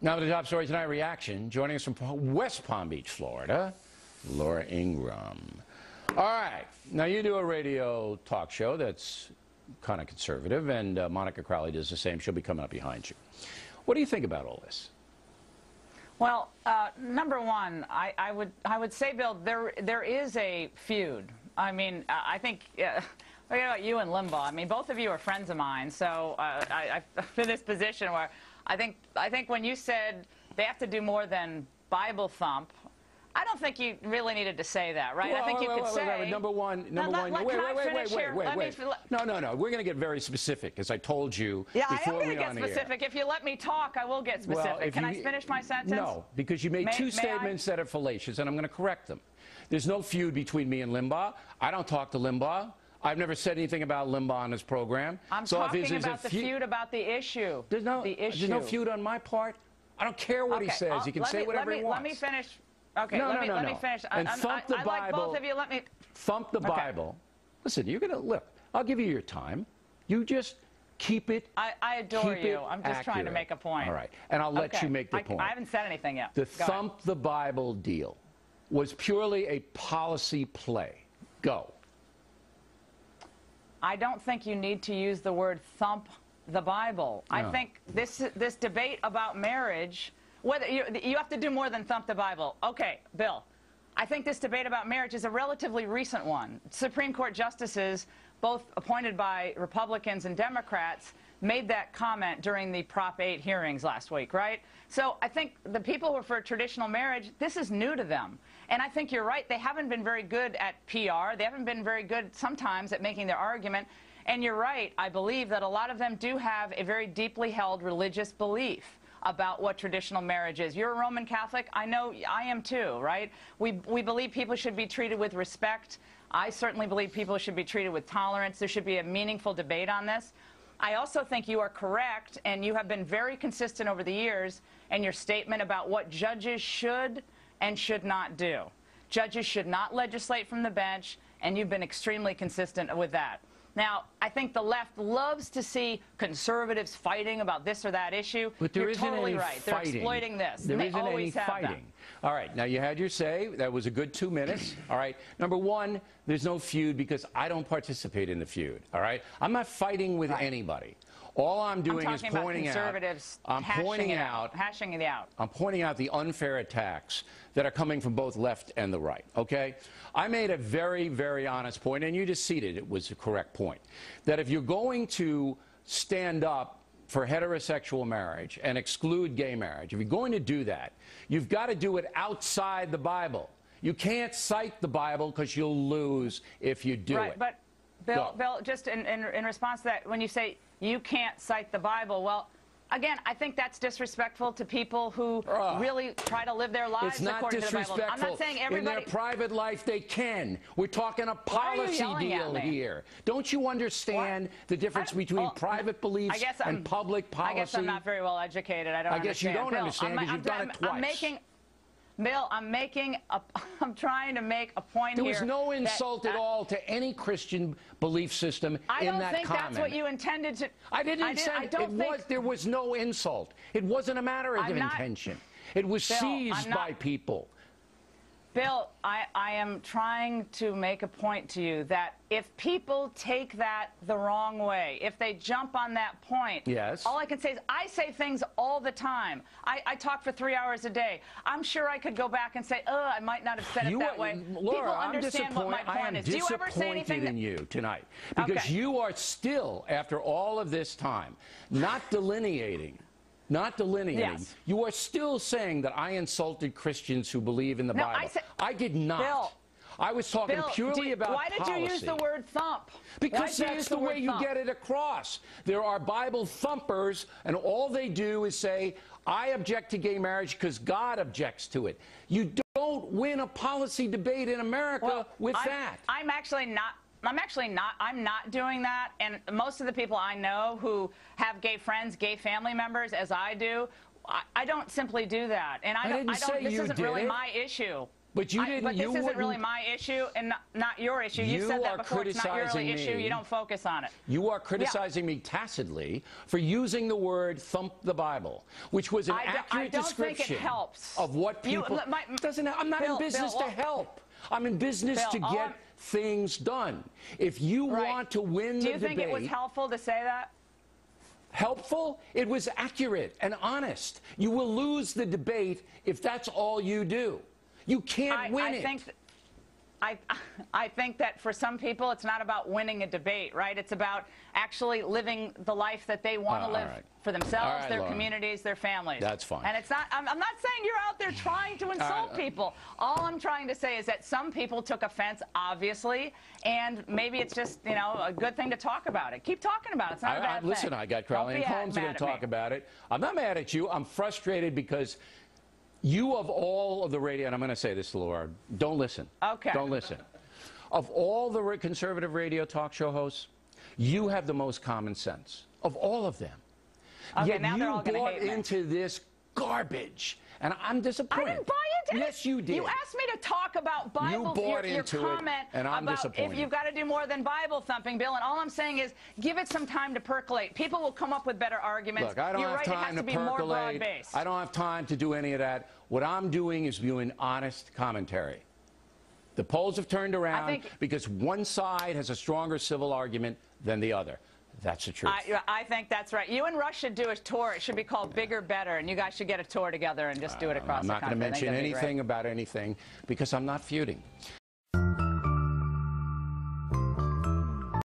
Now to the top story tonight, reaction. Joining us from West Palm Beach, Florida, Laura Ingraham. All right. Now you do a radio talk show that's kind of conservative, and Monica Crowley does the same. She'll be coming up behind you. What do you think about all this? Well, number one, I would say, Bill, there is a feud. I mean, I think, forget about you and Limbaugh. I mean, both of you are friends of mine, so I'm in this position where I think when you said they have to do more than Bible thump, I don't think you really needed to say that, right? Well, I think you could say... Number one, wait. No. We're going to get very specific, as I told you before we I am going to get specific. If you let me talk, I will get specific. Well, Can I finish my sentence? No, because you made two statements that are fallacious, and I'm going to correct them. There's no feud between me and Limbaugh. I don't talk to Limbaugh. I've never said anything about Limbaugh on this program. I'm talking about the feud about the issue. There's no feud on my part. I don't say what he says. He can say whatever he wants. Let me finish. Okay, let me finish. And thump the Bible. I like both of you. Let me thump the Bible. Listen, you're gonna look. I'll give you your time. You just keep it. I adore you. I'm just trying to make a point. All right, and I'll let you make the point. I haven't said anything yet. The thump the Bible deal was purely a policy play. Go. I don't think you need to use the word thump the Bible. No. I think this debate about marriage, whether you have to do more than thump the Bible. Okay, Bill, I think this debate about marriage is a relatively recent one. Supreme Court justices, both appointed by Republicans and Democrats, made that comment during the Prop 8 hearings last week, right? So I think the people who are for traditional marriage, this is new to them. And I think you're right. They haven't been very good at PR. They haven't been very good sometimes at making their argument. And you're right. I believe that a lot of them do have a very deeply held religious belief about what traditional marriage is. You're a Roman Catholic. I know I am too, right? We believe people should be treated with respect. I certainly believe people should be treated with tolerance. There should be a meaningful debate on this. I also think you are correct, and you have been very consistent over the years in your statement about what judges should and should not do. Judges should not legislate from the bench, and you've been extremely consistent with that. Now, I think the left loves to see conservatives fighting about this or that issue. But there isn't any right. Fighting. They're exploiting this. There isn't any fighting. All right, now you had your say. That was a good 2 minutes. All right. Number one, there's no feud because I don't participate in the feud. All right. I'm not fighting with anybody. All I'm doing is pointing out. I'm pointing out the unfair attacks that are coming from both left and the right. Okay? I made a very, very honest point, and you just ceded it was a correct point, that if you're going to stand up for heterosexual marriage and exclude gay marriage, if you're going to do that, you've got to do it outside the Bible. You can't cite the Bible because you'll lose if you do it. But Bill, just in response to that, when you say you can't cite the Bible, well, again, I think that's disrespectful to people who really try to live their lives according to the Bible. I'm not saying everybody... In their private life, they can. We're talking a policy deal here. Don't you understand the difference between private beliefs and public policy? I guess I'm not very well educated. I don't understand. I guess you don't understand because you've done it twice. Bill, I'm trying to make a point here. There was no insult at all to any Christian belief system in that comment. I don't think that's what you intended to... I didn't say there was no insult. It wasn't a matter of intention. It was seized by people. Bill, I am trying to make a point to you that if people take that the wrong way, if they jump on that point, all I can say is I say things all the time. I talk for 3 hours a day. I'm sure I could go back and say, I might not have said it that way. Laura, people understand what my point is. Do you ever say anything in you tonight because you are still, after all of this time, not delineating. Yes. You are still saying that I insulted Christians who believe in the Bible. I did not. Bill, I was talking purely about policy. Why did you use the word thump? Because that's the way you get it across. There are Bible thumpers, and all they do is say, I object to gay marriage because God objects to it. You don't win a policy debate in America with that. I'm not doing that, and most of the people I know who have gay friends, gay family members, as I do, I don't simply do that. And this isn't really my issue. But you didn't. But this you isn't really my issue and not your issue. You said that before. It's not your really issue. You don't focus on it. You are criticizing me tacitly for using the word "thump the Bible," which was an accurate description think it helps. of what people. I'm not in business to help. I'm in business to get things done. If you want to win the debate, do you think it was helpful to say that? Helpful? It was accurate and honest. You will lose the debate if that's all you do. You can't win it. I think that for some people, it's not about winning a debate, right? It's about actually living the life that they want to live for themselves, their communities, their families. That's fine. And it's not. I'm not saying you're out there trying to insult people. All I'm trying to say is that some people took offense, obviously, and maybe it's just a good thing to talk about it. Keep talking about it. It's not a bad thing. Listen, I got Crowley and Holmes going to talk about it. I'm not mad at you. I'm frustrated because. You, of all of the radio, and I'm going to say this to Laura, don't listen. Okay. Don't listen. Of all the conservative radio talk show hosts, you have the most common sense of all of them. Okay, Yet now they're all you bought into this garbage, and I'm disappointed. I didn't buy into it. Yes, you did. You asked me to talk about Bible. Your comment and I'm about disappointed. if you've got to do more than Bible thumping, Bill, and all I'm saying is give it some time to percolate. People will come up with better arguments. Look, I don't have time to percolate. I don't have time to do any of that. What I'm doing is doing honest commentary. The polls have turned around because one side has a stronger civil argument than the other. That's the truth. I think that's right. You and Rush should do a tour. It should be called Bigger, Better, and you guys should get a tour together and just do it across the country. I'm not going to mention anything about anything because I'm not feuding.